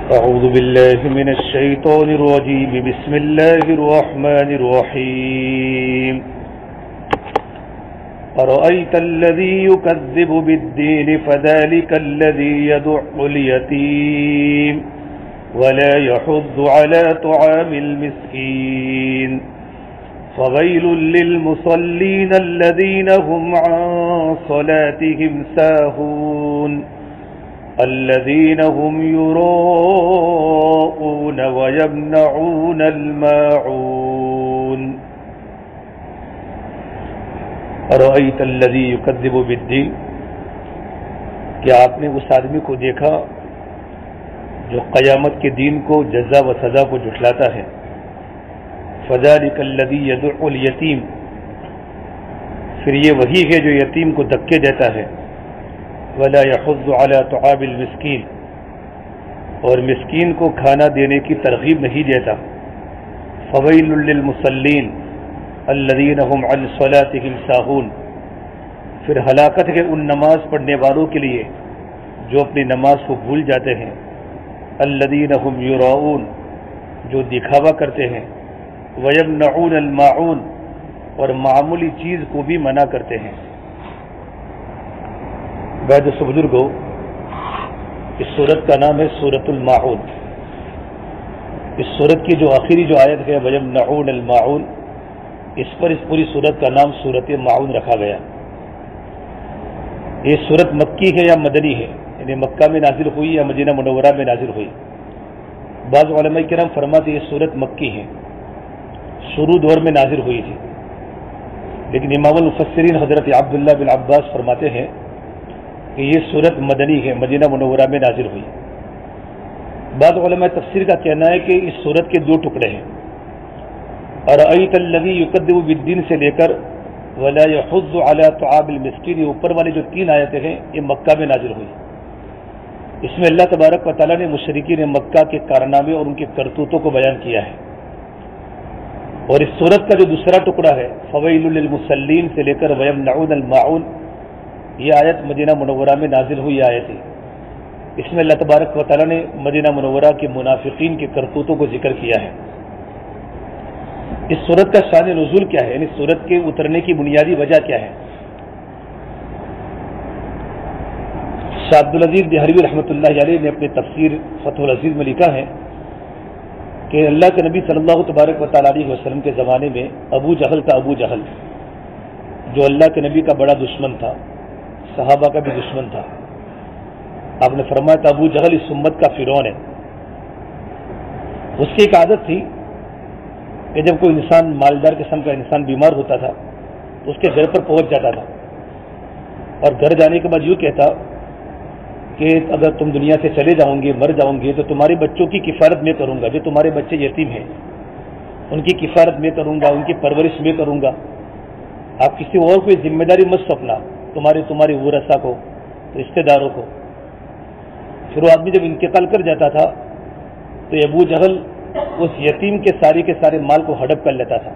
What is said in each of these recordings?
أعوذ بالله من الشيطان الرجيم بسم الله الرحمن الرحيم أرأيت الذي يكذب بالدين فذلك الذي يدع اليتيم ولا يحض على طعام المسكين فويل للمصلين الذين هم عن صلاتهم ساهون الذين هم يراءون ويمنعون الماعون أرأيت الذي يكذب بالدين کیا آپ نے اس آدمی کو دیکھا جو قیامت کے دین کو جزا و سزا کو جھٹلاتا ہے فذلك الذي يدع اليتيم پھر یہ وہی ہے جو یتیم کو دھکے دیتا ہے ولا يحض على طعام المسكين اور مسکین کو کھانا دینے کی ترغیب نہیں دیتا فویل للمصلین الذین هم عن صلاتهم ساہون پھر ہلاکت ہے ان نماز پڑھنے والوں کے لیے جو اپنی نماز کو بھول جاتے ہیں الذین هم یراؤون جو دکھاوا کرتے ہیں ویمنعون الماعون اور معمولی چیز کو بھی منع کرتے ہیں۔ بعد سے بزرگوں، اس سورت کا نام ہے سورۃ الماعون۔ اس سورت کی جو آخری جو آیت ہے وَيَمْنَعُونَ الْمَاعُونَ، اس پر اس پوری سورت کا نام سورۃ ماعون رکھا گیا۔ یہ سورت مکی ہے یا مدنی ہے، یعنی مکہ میں نازل ہوئی یا مدینہ منورہ میں نازل ہوئی؟ بعض علماء کرام فرماتے یہ سورت مکی ہے، شروع دور میں نازل ہوئی تھی، لیکن امام المفسرین حضرت عبداللہ بن عباس فرماتے ہیں کہ یہ سورت مدنی ہے، مدینہ منورہ میں نازل ہوئی۔ بعض علماء تفسیر کا کہنا ہے کہ اس سورت کے دو ٹکڑے ہیں، ارأیت الذی یکذب بالدین سے لے کر ولا یحض علی طعام المسکین، یہ اوپر والی جو تین آیتیں ہیں یہ مکہ میں نازل ہوئی۔ اس میں اللہ تبارک و تعالیٰ نے مشرکین مکہ کے کارنامے اور ان کے کرتوتوں کو بیان کیا ہے، اور اس سورت کا جو دوسرا ٹکڑا ہے فویل للمصلین سے لے کر ویمنعون الماعون، یہ آیت مدینہ منورہ میں نازل ہوئی آیت ہے۔ اس میں اللہ تبارک و تعالیٰ نے مدینہ منورہ کے منافقین کے کرتوتوں کو ذکر کیا ہے۔ اس سورت کا شان نزول کیا ہے، یعنی سورت کے اترنے کی بنیادی وجہ کیا ہے؟ شاہ عبدالعزیز دہلوی رحمۃ اللہ علیہ نے اپنی تفسیر فتح العزیز میں لکھا ہے کہ اللہ کے نبی صلی اللہ تبارک و تعالیٰ علیہ وسلم کے زمانے میں ابو جہل جو اللہ کے نبی کا بڑا دشمن تھا، صحابہ کا بھی دشمن تھا، آپ نے فرمایا تھا ابو جہل اس امت کا فرعون ہے۔ اس کی ایک عادت تھی کہ جب کوئی انسان مالدار قسم کا انسان بیمار ہوتا تھا تو اس کے گھر پر پہنچ جاتا تھا، اور گھر جانے کے بعد یوں کہتا کہ اگر تم دنیا سے چلے جاؤ گے، مر جاؤ گے، تو تمہارے بچوں کی کفالت میں کروں گا، جو تمہارے بچے یتیم ہیں ان کی کفالت میں کروں گا، ان کی پرورش میں کروں گا، آپ کسی اور کوئی ذمہ داری مت سونپنا، تمہارے ورثاء کو، رشتہ داروں کو۔ پھر وہ آدمی جب انتقال کر جاتا تھا تو ابو جہل اس یتیم کے سارے مال کو ہڑپ کر لیتا تھا،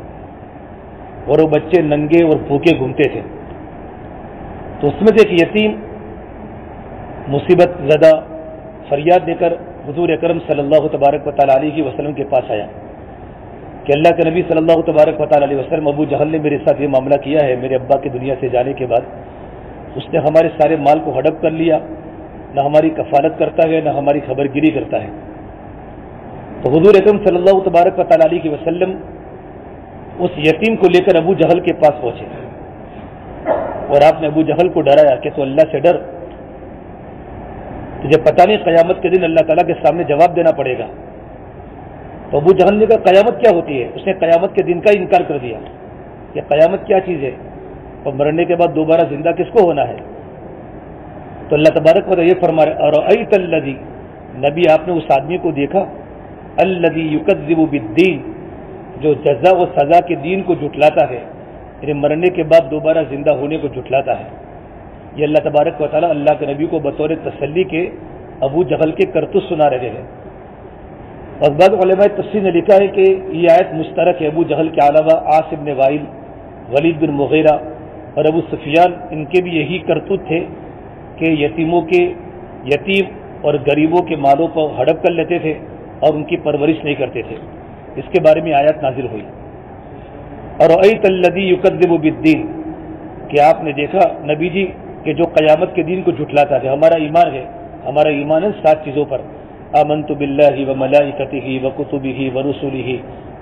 اور وہ بچے ننگے اور بھوکے گھومتے تھے۔ تو اس میں سے ایک یتیم مصیبت زدہ فریاد دے کر حضور اکرم صلی اللہ تبارک و تعالیٰ علیہ وسلم کے پاس آیا کہ اللہ کے نبی صلی اللہ تبارک و تعالیٰ علیہ وسلم، ابو جہل نے میرے ساتھ یہ معاملہ کیا ہے، میرے ابا کے دنیا سے جانے کے بعد اس نے ہمارے سارے مال کو ہڑپ کر لیا، نہ ہماری کفالت کرتا ہے نہ ہماری خبر گیری کرتا ہے۔ تو حضور اکرم صلی اللہ تبارک و تعالیٰ علیہ وسلم اس یتیم کو لے کر ابو جہل کے پاس پہنچے، اور آپ نے ابو جہل کو ڈرایا کہ تو اللہ سے ڈر، تجھے پتہ نہیں قیامت کے دن اللہ تعالیٰ کے سامنے جواب دینا پڑے گا۔ تو ابو جہل نے کہا قیامت کیا ہوتی ہے؟ اس نے قیامت کے دن کا انکار کر دیا کہ قیامت کیا چیز ہے، اور مرنے کے بعد دوبارہ زندہ کس کو ہونا ہے؟ تو اللہ تبارک و تعالیٰ یہ فرما رہے ارأیت الذی، نبی آپ نے اس آدمی کو دیکھا الذی یکذب بالدین، جو جزا و سزا کے دین کو جھٹلاتا ہے، یعنی مرنے کے بعد دوبارہ زندہ ہونے کو جھٹلاتا ہے۔ یہ اللہ تبارک و تعالیٰ اللہ کے نبی کو بطور تسلی کے ابو جہل کے کرتوت سنا رہے ہیں۔ اور بعض علماء تفسیر نے لکھا ہے کہ یہ آیت مشترک ہے، ابو جہل کے علاوہ عاص بن وائل، ولید بن مغیرہ اور ابو سفیان، ان کے بھی یہی کرتوت تھے کہ یتیم اور غریبوں کے مالوں پر ہڑپ کر لیتے تھے اور ان کی پرورش نہیں کرتے تھے. اس کے بارے میں آیات نازل ہوئی. اور ایت الذی یکذب بالدین، کہ آپ نے دیکھا نبی جی کہ جو قیامت کے دن کو جھٹلاتا ہے. ہمارا ایمان ہے، ہمارا ایمان ہے 7 چیزوں پر. آمنت باللہ وملائکتہ وکتبہ ورسلہ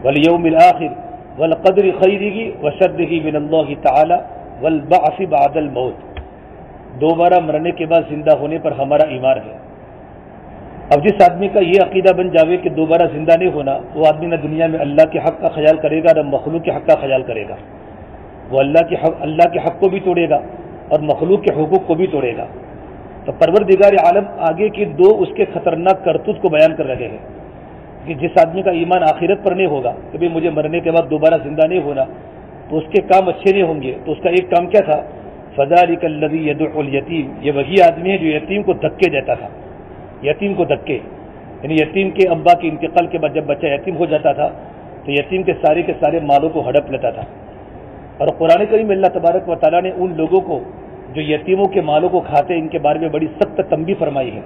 والیوم الآخر والقدر خیرہ وشرہ من اللہ تعالی والبعث بعد الموت. دوبارہ مرنے کے بعد زندہ ہونے پر ہمارا ایمان ہے. اب جس آدمی کا یہ عقیدہ بن جاوے کہ دوبارہ زندہ نہیں ہونا، وہ آدمی نہ دنیا میں اللہ کے حق کا خیال کرے گا نہ مخلوق کے حق کا خیال کرے گا. وہ اللہ کے حق کو بھی توڑے گا اور مخلوق کے حقوق کو بھی توڑے گا. تو پروردگار عالم آگے کی 2 اس کے خطرناک کرتوت کو بیان کر رہے ہیں کہ جس آدمی کا ایمان آخرت پر نہیں ہوگا کہ بھی مجھے مرنے کے بعد دوبارہ زندہ نہیں ہونا، تو اس کے کام اچھے نہیں ہوں گے. تو اس کا ایک کام کیا تھا؟ فذلک الذی یدعو الیتیم. یہ وہی آدمی ہے جو یتیم کو دھکے دیتا تھا. یتیم کو دھکے، یعنی یتیم کے ابا کے انتقال کے بعد جب بچہ یتیم ہو جاتا تھا تو یتیم کے سارے مالوں کو ہڑپ لیتا تھا. اور قرآن کریم اللہ تبارک و تعالیٰ نے ان لوگوں کو جو یتیموں کے مالوں کو کھاتے ان کے بارے میں بڑی سخت تنبیہ فرمائی ہے.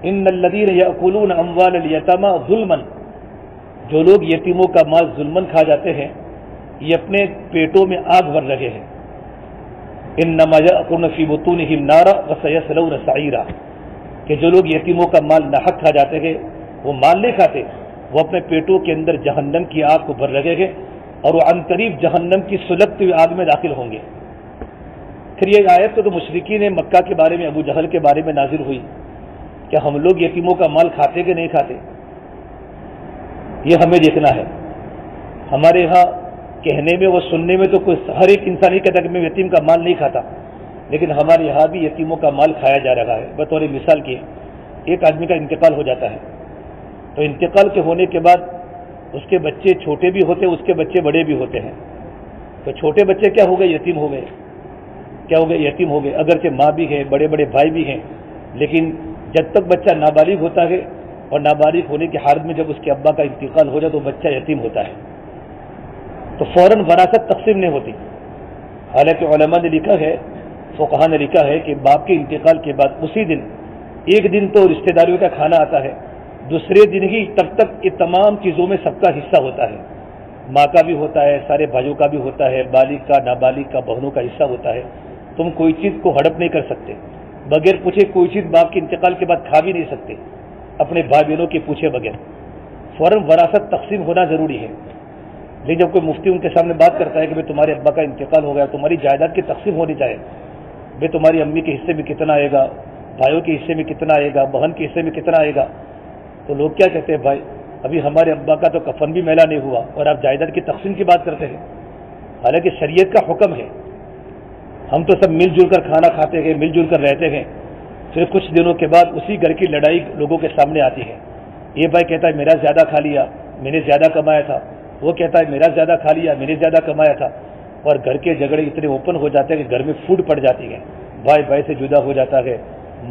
ان الذین یأکلون اموال الیتامی ظلما، جو لوگ یتیموں کا مال ظلمن کھا جاتے ہیں یہ اپنے پیٹوں میں آگ بھر رہے ہیں. انما یأکلون فی بطونہم نارا وسیصلون سعیرا، کہ جو لوگ یتیموں کا مال ناحق کھا جاتے ہیں وہ مال نہیں کھاتے، وہ اپنے پیٹوں کے اندر جہنم کی آگ کو بھر رہے ہیں اور وہ عن قریب جہنم کی سلگتی ہوئی آگ میں داخل ہوں گے. پھر یہ آیت تو مشرکین مکہ کے بارے میں، ابو جہل کے بارے میں نازل ہوئی کہ ہم لوگ یتیموں کا مال کھاتے کہ نہیں کھاتے، یہ ہمیں دیکھنا ہے. ہمارے ہاں کہنے میں و سننے میں تو کوئی ہر ایک انسان ہی کہتا کہ میں یتیم کا مال نہیں کھاتا، لیکن ہمارے یہاں بھی یتیموں کا مال کھایا جا رہا ہے. بطور مثال کے ایک آدمی کا انتقال ہو جاتا ہے تو انتقال کے ہونے کے بعد اس کے بچے چھوٹے بھی ہوتے ہیں، اس کے بچے بڑے بھی ہوتے ہیں. تو چھوٹے بچے کیا ہو گئے؟ یتیم ہو گئے. کیا ہو گئے؟ یتیم ہو گئے. اگرچہ ماں بھی ہے، بڑے بڑے بھائی بھی ہیں، لیکن جب تک بچہ نابالغ ہوتا ہے اور نابالغ ہونے کی حالت میں جب اس کے ابا کا انتقال ہو جائے تو بچہ یتیم ہوتا ہے. تو فوراً وراثت تقسیم نہیں ہوتی. حالانکہ علماء نے لکھا ہے، فقہا نے لکھا ہے کہ باپ کے انتقال کے بعد اسی دن ایک دن تو رشتہ داریوں کا کھانا آتا ہے، دوسرے دن ہی تب تک یہ تمام چیزوں میں سب کا حصہ ہوتا ہے. ماں کا بھی ہوتا ہے، سارے بھائیوں کا بھی ہوتا ہے، بالغ کا نابالغ کا بہنوں کا حصہ ہوتا ہے. تم کوئی چیز کو ہڑپ نہیں کر سکتے، بغیر پوچھے کوئی چیز باپ کے انتقال کے بعد کھا بھی نہیں سکتے اپنے بھائی بہنوں کے پوچھے بغیر. فوراً وراثت تقسیم ہونا ضروری ہے. لیکن جب کوئی مفتی ان کے سامنے بات کرتا ہے کہ بھائی تمہارے ابا کا انتقال ہو گیا، تمہاری جائیداد کی تقسیم ہونی چاہیے، بھائی تمہاری امی کے حصے میں کتنا آئے گا، بھائیوں کے حصے میں کتنا آئے گا، بہن کے حصے میں کتنا آئے گا، تو لوگ کیا کہتے ہیں؟ بھائی ابھی ہمارے ابا کا تو کفن بھی میلا نہیں ہوا اور آپ جائیداد کی تقسیم کی بات کرتے ہیں. حالانکہ شریعت کا حکم ہے، ہم تو سب مل جل کر کھانا کھاتے ہیں، مل جل کر رہتے ہیں. پھر کچھ دنوں کے بعد اسی گھر کی لڑائی لوگوں کے سامنے آتی ہے. یہ بھائی کہتا ہے میرا زیادہ کھا لیا، میں نے زیادہ کمایا تھا، وہ کہتا ہے میرا زیادہ کھا لیا، میں نے زیادہ کمایا تھا. اور گھر کے جھگڑے اتنے اوپن ہو جاتے ہیں کہ گھر میں پھوٹ پڑ جاتی ہے، بھائی بھائی سے جدا ہو جاتا ہے،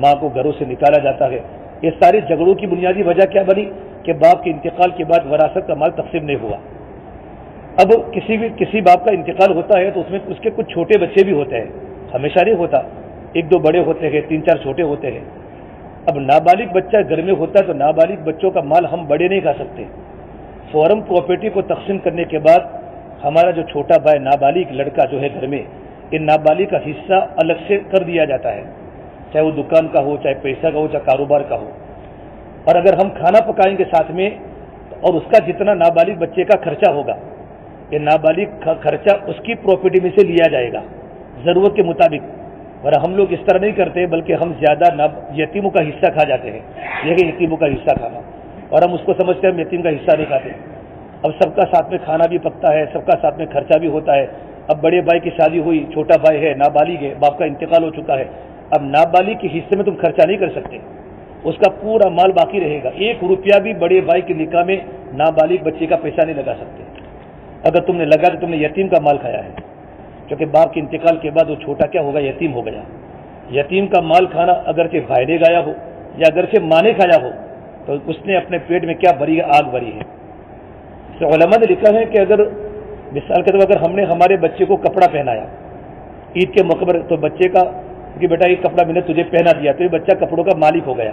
ماں کو گھروں سے نکالا جاتا ہے. یہ ساری جھگڑوں کی بنیادی وجہ کیا بنی؟ کہ باپ کے انتقال کے بعد وراثت کا مال تقسیم نہیں ہوا. اب کسی باپ کا انتقال ہوتا ہے تو اس میں اس کے کچھ چھوٹے بچے بھی ہوتے ہیں، ہمیشہ نہیں ہوتا، 1-2 بڑے ہوتے ہیں، 3-4 چھوٹے ہوتے ہیں. اب نابالغ بچہ گھر میں ہوتا ہے تو نابالغ بچوں کا مال ہم بڑے نہیں کھا سکتے. فوراً پراپرٹی کو تقسیم کرنے کے بعد ہمارا جو چھوٹا بھائی نابالغ لڑکا جو ہے گھر میں، ان نابالغ کا حصہ الگ سے کر دیا جاتا ہے، چاہے وہ دکان کا ہو، چاہے پیسہ کا ہو، چاہے کاروبار کا ہو. اور اگر ہم کھانا پکائیں گے ساتھ میں اور اس کا جتنا نابالغ بچے کا خرچہ ہوگا، یہ نابالغ خرچہ اس کی پراپرٹی میں سے لیا جائے گا ضرورت کے مطابق. اور ہم لوگ اس طرح نہیں کرتے، بلکہ ہم زیادہ یتیموں کا حصہ کھا جاتے ہیں. یہ کہ یتیموں کا حصہ کھانا، اور ہم اس کو سمجھتے ہیں ہم یتیم کا حصہ نہیں کھاتے. اب سب کا ساتھ میں کھانا بھی پکتا ہے، سب کا ساتھ میں خرچہ بھی ہوتا ہے. اب بڑے بھائی کی شادی ہوئی، چھوٹا بھائی ہے نابالغ ہے، باپ کا انتقال ہو چکا ہے. اب نابالغ کے حصے میں تم خرچہ نہیں کر سکتے، اس کا پورا مال باقی رہے گا. 1 روپیہ بھی بڑے بھائی کے نکاح میں نابالغ بچے کا پیسہ نہیں لگا سکتے. اگر تم نے لگا تو تم نے یتیم کا مال کھایا ہے، کیونکہ باپ کے انتقال کے بعد وہ چھوٹا کیا ہوگا؟ یتیم ہو گیا. یتیم کا مال کھانا اگرچہ بھائی نے گایا ہو یا اگرچہ ماں نے کھایا ہو تو اس نے اپنے پیٹ میں کیا بھری ہے؟ آگ بھری ہے. تو علماء نے لکھا ہے کہ اگر مثال کے طور پر اگر ہم نے ہمارے بچے کو کپڑا پہنایا عید کے موقع پر، تو بچے کا کہ بیٹا یہ کپڑا میں نے تجھے پہنا دیا، تو یہ بچہ کپڑوں کا مالک ہو گیا.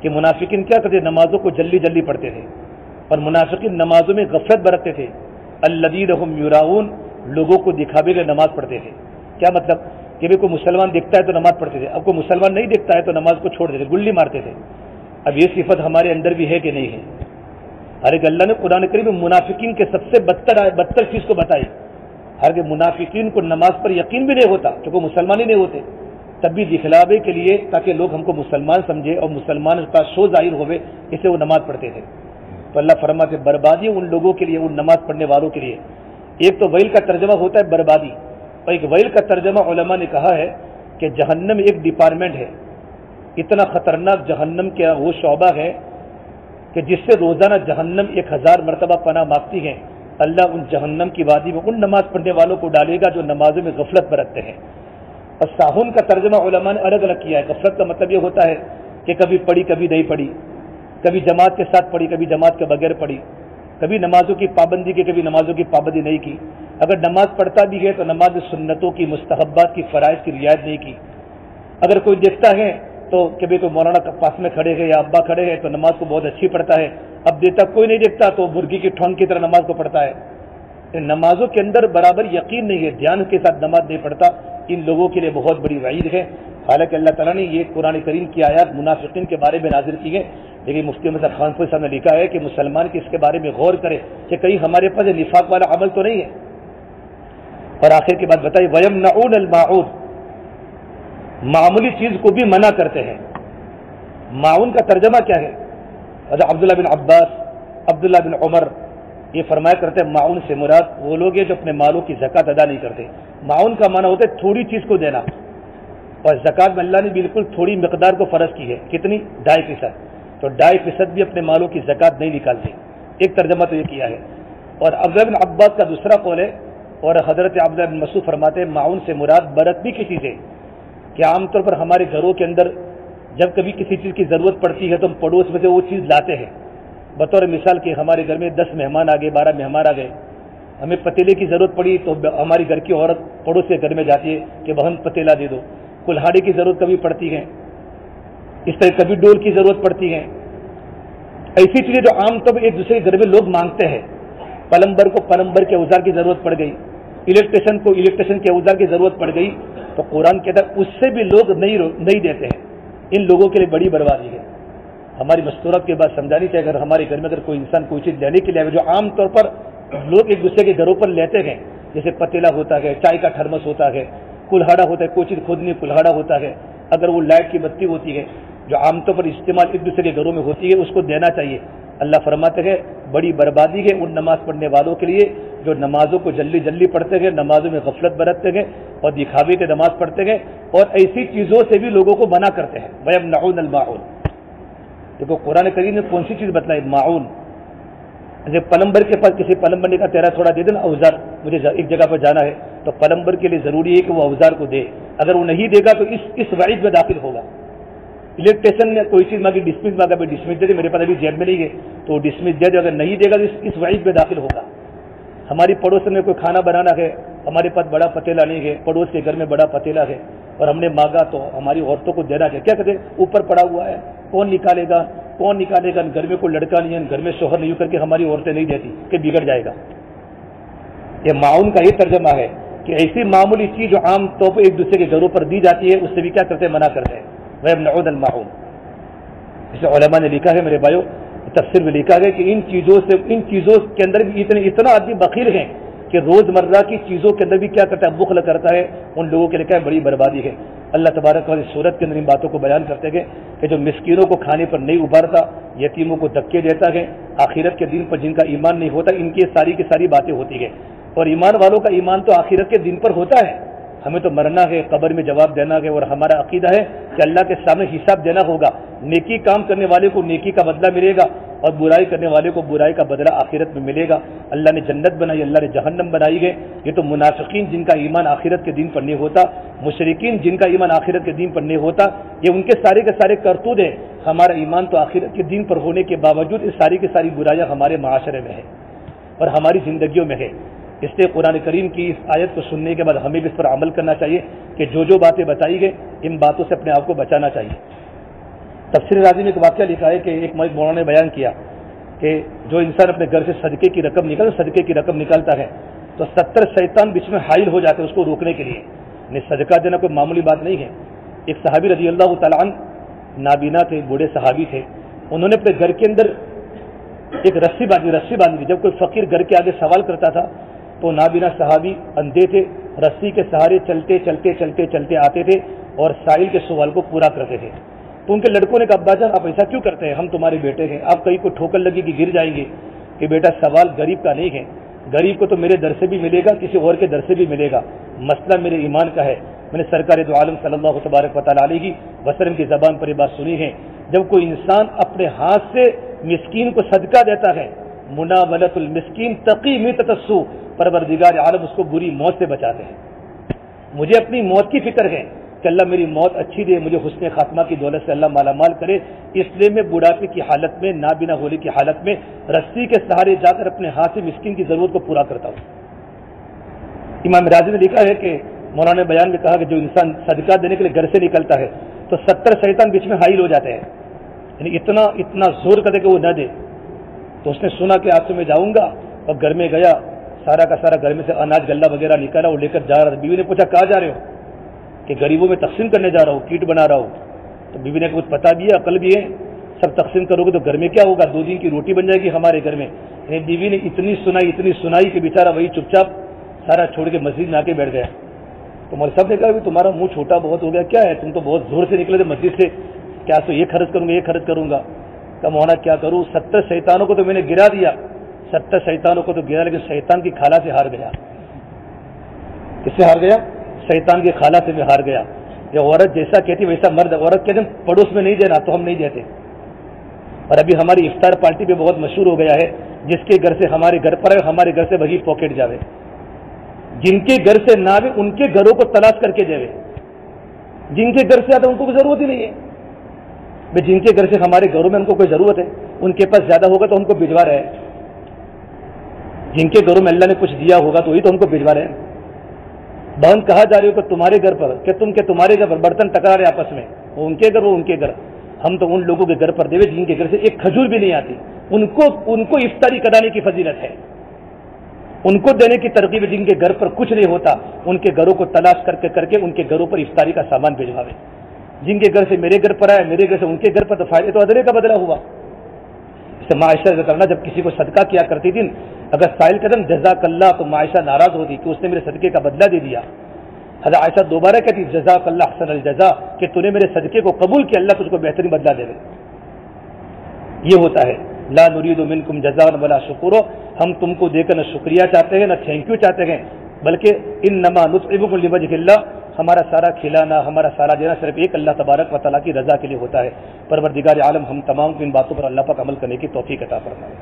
کہ منافقین کیا کرتے، نمازوں کو جلدی جلدی پڑھتے تھے، اور منافقین نمازوں میں غفلت برتتے تھے۔ الذین هم یراؤون، لوگوں کو دکھاوے کے نماز پڑھتے تھے۔ کیا مطلب کہ کوئی مسلمان دیکھتا ہے تو نماز پڑھتے تھے، اب کوئی مسلمان نہیں دیکھتا ہے تو نماز کو چھوڑ دیتے، گلی مارتے تھے۔ اب یہ صفت ہمارے اندر بھی ہے کہ نہیں ہے؟ حالانکہ اللہ نے قرآن کریم میں منافقین کے سب سے بدتر چیز کو بتائی۔ حالانکہ منافقین کو نماز پر یقین بھی نہیں ہوتا کیونکہ مسلمان ہی نہیں ہوتے، تب بھی دکھلاوے کے لیے تاکہ لوگ ہم کو مسلمان سمجھے اور مسلمان کا شو ظاہر ہوئے، اسے وہ نماز پڑھتے تھے۔ تو اللہ فرماتے بربادی ان لوگوں کے لیے، ان نماز پڑھنے والوں کے لیے۔ ایک تو ویل کا ترجمہ ہوتا ہے بربادی، اور ایک ویل کا ترجمہ علماء نے کہا ہے کہ جہنم ایک ڈپارٹمنٹ ہے، اتنا خطرناک جہنم کا وہ شعبہ ہے کہ جس سے روزانہ جہنم 1000 مرتبہ پناہ مانگتی ہے۔ اللہ ان جہنم کی وادی میں ان نماز پڑھنے والوں کو ڈالے گا جو نمازوں میں غفلت برتتے ہیں۔ اور ساہون کا ترجمہ علماء نے الگ الگ کیا ہے۔ غفلت کا مطلب یہ ہوتا ہے کہ کبھی پڑھی کبھی نہیں پڑھی، کبھی جماعت کے ساتھ پڑھی کبھی جماعت کے بغیر پڑھی، کبھی نمازوں کی پابندی کی کبھی نمازوں کی پابندی نہیں کی، اگر نماز پڑھتا بھی ہے تو نماز سنتوں کی، مستحبات کی، فرائض کی رعایت نہیں کی۔ اگر کوئی دیکھتا ہے تو کبھی کوئی مولانا پاس میں کھڑے ہیں یا ابا کھڑے ہیں تو نماز کو بہت اچھی پڑھتا ہے، اب دیکھتا کوئی نہیں دیکھتا تو مرغی کی ٹھونگ کی طرح نماز کو پڑھتا ہے۔ نمازوں کے اندر برابر یقین نہیں ہے، دھیان کے ساتھ نماز نہیں پڑھتا، ان لوگوں کے لیے بہت بڑی وعید ہے۔ حالانکہ اللہ تعالیٰ نے یہ قرآن کریم کی آیات منافقین کے بارے میں نازل کی ہے، لیکن مفتی محمد خان پور صاحب نے لکھا ہے کہ مسلمان کی اس کے بارے میں غور کرے کہ کہیں ہمارے پاس نفاق والا عمل تو نہیں ہے۔ اور آخر کی بات بتائی وَيَمْنَعُونَ الْمَاعُونَ، معمولی چیز کو بھی منع کرتے ہیں۔ معاون کا ترجمہ کیا ہے؟ حضرت عبداللہ بن عباس، عبداللہ بن عمر یہ فرمایا کرتے ہیں معاون سے مراد وہ لوگ ہیں جو اپنے مالوں کی زکوٰۃ ادا نہیں کرتے۔ معاون کا معنی ہوتا ہے تھوڑی چیز کو دینا، اور زکوٰۃ میں اللہ نے بالکل تھوڑی مقدار کو فرض کی ہے، کتنی؟ 2.5%، تو 2.5% بھی اپنے مالوں کی زکوٰۃ نہیں نکالتے۔ ایک ترجمہ تو یہ کیا ہے۔ اور عبداللہ بن عباس کا دوسرا قول ہے، اور حضرت عبداللہ بن مسعود فرماتے ہیں معاون سے مراد برکت کی چیز ہے، کہ عام طور پر ہمارے گھروں کے اندر جب کبھی کسی چیز کی ضرورت پڑتی ہے تو ہم پڑوس میں سے وہ چیز لاتے ہیں۔ بطور مثال کہ ہمارے گھر میں 10 مہمان آ گئے، 12 مہمان آ گئے، ہمیں پتیلے کی ضرورت پڑی تو ہماری گھر کی عورت پڑوس کے گھر میں جاتی ہے کہ بہن پتیلا دے دو۔ کلہاڑی کی ضرورت کبھی پڑتی ہے، اس طرح کبھی ڈول کی ضرورت پڑتی ہے۔ ایسی چیزیں جو عام طور پر ایک دوسرے کے گھر میں لوگ مانگتے ہیں۔ پلمبر کو پلمبر کے اوزار کی ضرورت پڑ گئی، الیکٹریشین کو الیکٹریشین کے اوزار کی ضرورت پڑ گئی، تو قرآن کے اندر اس سے بھی لوگ نہیں دیتے ہیں۔ ان لوگوں کے لیے بڑی بربادی ہے۔ ہماری مستورت کے بعد سمجھانی چاہیے، اگر ہمارے گھر میں اگر کوئی انسان کوئی چیز لینے کے لیے آئے جو عام طور پر لوگ ایک دوسرے کے گھروں پر لیتے ہیں، جیسے پتیلا ہوتا ہے، چائے کا تھرمس ہوتا ہے، کلہاڑا ہوتا ہے، کوئی چیز کھودنی کلہاڑا ہوتا ہے، اگر وہ لائٹ کی بتی ہوتی ہے جو عام طور پر استعمال ایک دوسرے کے گھروں میں ہوتی ہے، اس کو دینا چاہیے۔ اللہ فرماتے ہیں بڑی بربادی ہے ان نماز پڑھنے والوں کے لیے جو نمازوں کو جلدی جلدی پڑھتے ہیں، نمازوں میں غفلت برتتے ہیں اور دکھاوے کے نماز پڑھتے ہیں، اور ایسی چیزوں سے بھی لوگوں کو منع کرتے ہیں۔ وَيَمْنَعُونَ الْمَاعُونَ، دیکھو قرآن کریم نے کون سی چیز بتلائی؟ معاون۔ جب پلمبر کے پاس کسی پلمبر نے کہا تیرا تھوڑا دے دینا اوزار، مجھے ایک جگہ پر جانا ہے، تو پلمبر کے لیے ضروری ہے کہ وہ اوزار کو دے، اگر وہ نہیں دے گا تو اس وعید میں داخل ہوگا۔ الیکٹریشن نے کوئی چیز مانگی، ڈسمس مانگا، میں ڈسمس دے دے، میرے پاس ابھی جیب میں نہیں ہے تو وہ ڈسمس دے دے، اگر نہیں دے گا تو اس وعید میں داخل ہوگا۔ ہماری پڑوس میں کوئی کھانا بنانا ہے، ہمارے پاس بڑا پتیلا نہیں ہے، پڑوس کے گھر میں بڑا پتیلا ہے اور ہم نے مانگا تو ہماری عورتوں کو دینا ہے، کیا کہتے ہیں اوپر پڑا ہوا ہے، کون نکالے گا، گھر میں کوئی لڑکا نہیں ہے، گھر میں شوہر نہیں، کر کے ہماری عورتیں نہیں دیتی کہ بگڑ جائے گا۔ یہ معاون کا یہ ترجمہ ہے کہ ایسی معمولی چیز جو عام طور پر ایک دوسرے کے گھروں پر دی جاتی ہے اس سے بھی کیا کرتے ہیں؟ منع کرتے ہیں۔ وَيَمْنَعُونَ الْمَاعُونَ، اسے علماء نے لکھا ہے، میرے بھائیو تفسیر میں لکھا ہے کہ ان چیزوں کے اندر بھی اتنا آدمی بخیل ہے کہ روزمرہ کی چیزوں کے اندر بھی کیا کرتا ہے؟ بخل کرتا ہے۔ ان لوگوں کے لیے کیا بڑی بربادی ہے۔ اللہ تبارک و تعالی سورت کے اندر ان باتوں کو بیان کرتے ہیں کہ جو مسکینوں کو کھانے پر نہیں ابھارتا، یتیموں کو دھکے دیتا ہے، آخرت کے دن پر جن کا ایمان نہیں ہوتا، ان کی ساری کی ساری باتیں ہوتی ہیں۔ اور ایمان والوں کا ایمان تو آخرت کے دن پر ہوتا ہے، ہمیں تو مرنا ہے، قبر میں جواب دینا ہے، اور ہمارا عقیدہ ہے کہ اللہ کے سامنے حساب دینا ہوگا۔ نیکی کام کرنے والے کو نیکی کا بدلہ ملے گا اور برائی کرنے والے کو برائی کا بدلہ آخرت میں ملے گا۔ اللہ نے جنت بنائی، اللہ نے جہنم بنائی ہے۔ یہ تو منافقین جن کا ایمان آخرت کے دن پر نہیں ہوتا، مشرکین جن کا ایمان آخرت کے دن پر نہیں ہوتا، یہ ان کے سارے کرتوت ہیں۔ ہمارا ایمان تو آخرت کے دن پر ہونے کے باوجود یہ ساری کی ساری برائیاں ہمارے معاشرے میں ہے اور ہماری زندگیوں میں ہے۔ اس لیے قرآن کریم کی اس آیت کو سننے کے بعد ہمیں بھی اس پر عمل کرنا چاہیے کہ جو باتیں بتائی گئی ان باتوں سے اپنے آپ کو بچانا چاہیے۔ تفسیر رازی میں ایک واقعہ لکھا ہے کہ ایک مولانا نے بیان کیا کہ جو انسان اپنے گھر سے صدقے کی رقم نکالتا ہے تو 70 شیطان بیچ میں حائل ہو جاتے ہیں اس کو روکنے کے لیے. یعنی صدقہ دینا کوئی معمولی بات نہیں ہے. ایک صحابی رضی اللہ تعالیٰ عنہ نابینا تھے, بوڑھے صحابی تھے. انہوں نے اپنے گھر کے اندر ایک رسی باندھی. جب کوئی فقیر گھر کے آگے سوال کرتا تھا تو نابینا صحابی اندھے تھے, رسی کے سہارے چلتے آتے تھے اور سائل کے سوال کو پورا کرتے تھے. تو ان کے لڑکوں نے کہا ابا جان آپ ایسا کیوں کرتے ہیں, ہم تمہارے بیٹے ہیں, آپ کہیں کو ٹھوکر لگے کہ گر جائیں گے. کہ بیٹا سوال غریب کا نہیں ہے, غریب کو تو میرے در سے بھی ملے گا, کسی اور کے در سے بھی ملے گا. مسئلہ میرے ایمان کا ہے. میں نے سرکار دو عالم صلی اللہ تبارک و تعالیٰ علیہ وسلم کی زبان پر یہ بات سنی ہے, جب کوئی انسان اپنے ہاتھ سے مسکین کو صدقہ دیتا ہے, مناولت المسکین تقی میتۃ السوء, پروردگار عالم اس کو بری موت سے بچاتے ہیں. مجھے اپنی موت کی فکر ہے کہ اللہ میری موت اچھی دے, مجھے حسن خاتمہ کی دولت سے اللہ مالا مال کرے, اس لیے میں بڑھاپے کی حالت میں, نابینا ہونے کی حالت میں رسی کے سہارے جا کر اپنے ہاتھ سے مسکین کی ضرورت کو پورا کرتا ہوں. امام راضی نے لکھا ہے کہ مولانا نے بیان میں کہا کہ جو انسان صدقہ دینے کے لیے گھر سے نکلتا ہے تو 70 شیطان بیچ میں حائل ہو جاتے ہیں. یعنی اتنا زور کرتے کہ وہ نہ دے. تو اس نے سنا کہ آج سے میں جاؤں گا, اور گھر میں گیا, سارا کا سارا گھر میں سے اناج غلہ وغیرہ نکالا اور لے کر جا رہا تھا. بیوی نے پوچھا کہاں جا رہے ہو, کہ غریبوں میں تقسیم کرنے جا رہا ہوں, کیٹ بنا رہا ہوں. تو بیوی نے کچھ پتا بھی ہے, عقل بھی ہے, سب تقسیم کرو گے تو گھر میں کیا ہوگا, 2 دن کی روٹی بن جائے گی ہمارے گھر میں. یعنی بیوی نے اتنی سنائی کہ بیچارہ وہی چپ چاپ سارا چھوڑ کے مسجد میں آ کے بیٹھ گیا. تو مولوی صاحب نے کہا تمہارا منہ چھوٹا بہت ہو گیا, کیا ہے, تم تو بہت زور سے نکلے تھے مسجد سے, کیا تو یہ خرچ کروں گا. کہ مولانا کیا کروں, 70 شیطانوں کو تو میں نے گرا دیا, 70 شیطانوں کو تو گرا, لیکن شیطان کی خالہ سے ہار گیا. کس سے ہار گیا, شیطان کی خالہ سے میں ہار گیا. یہ عورت جیسا کہتی ویسا مرد. عورت کہتے ہیں پڑوس میں نہیں دینا, تو ہم نہیں دیتے. اور ابھی ہماری افطار پارٹی پہ بہت مشہور ہو گیا ہے, جس کے گھر سے ہمارے گھر پر ہے, ہمارے گھر سے وہی پاکٹ جاوے. جن کے گھر سے نہ آئے ان کے گھروں کو تلاش کر کے دے, جن کے گھر سے آتا ان کو کوئی ضرورت ہی نہیں ہے. جن کے گھر سے ہمارے گھروں میں ان کو کوئی ضرورت ہے, ان کے پاس زیادہ ہوگا تو ہم کو بھجوا رہے ہیں. جن کے گھروں میں اللہ نے کچھ دیا ہوگا تو وہی تو ہم کو بھجوا رہے ہیں. بہن کہا جا رہی ہو کہ تمہارے گھر پر, کہ تمہارے گھر پر برتن ٹکرا رہے آپس میں, وہ ان کے گھر, وہ ان کے گھر. ہم تو ان لوگوں کے گھر پر دے جن کے گھر سے ایک کھجور بھی نہیں آتی, ان کو افطاری کرانے کی فضیلت ہے, ان کو دینے کی ترغیب ہے. جن کے گھر پر کچھ نہیں ہوتا ان کے گھروں کو تلاش کر کے ان کے گھروں پر افطاری کا سامان بھجواوے. جن کے گھر سے میرے گھر پر آئے, میرے گھر سے ان کے گھر پر, تو فائدے تو ادرے کا بدلہ ہوا. اس سے معاشرہ کرنا, جب کسی کو صدقہ کیا کرتی تھی, اگر سائل قدم جزاک اللہ, تو معاشرہ ناراض ہوتی کہ اس نے میرے صدقے کا بدلہ دے دیا. حضرت عائشہ دوبارہ کہتی جزاک اللہ احسن الجزا, کہ تو نے میرے صدقے کو قبول کیا, اللہ تجھ کو بہترین بدلہ دے. یہ ہوتا ہے لا نرید منکم جزاء ولا شکورا, ہم تم کو دے کر نہ شکریہ چاہتے ہیں نہ تھینک یو چاہتے ہیں, بلکہ انما نطعمکم لوجہ اللہ, ہمارا سارا کھلانا, ہمارا سارا دینا صرف ایک اللہ تبارک و تعالیٰ کی رضا کے لیے ہوتا ہے. پروردگار عالم ہم تمام کو ان باتوں پر اللہ پاک عمل کرنے کی توفیق عطا فرمائے.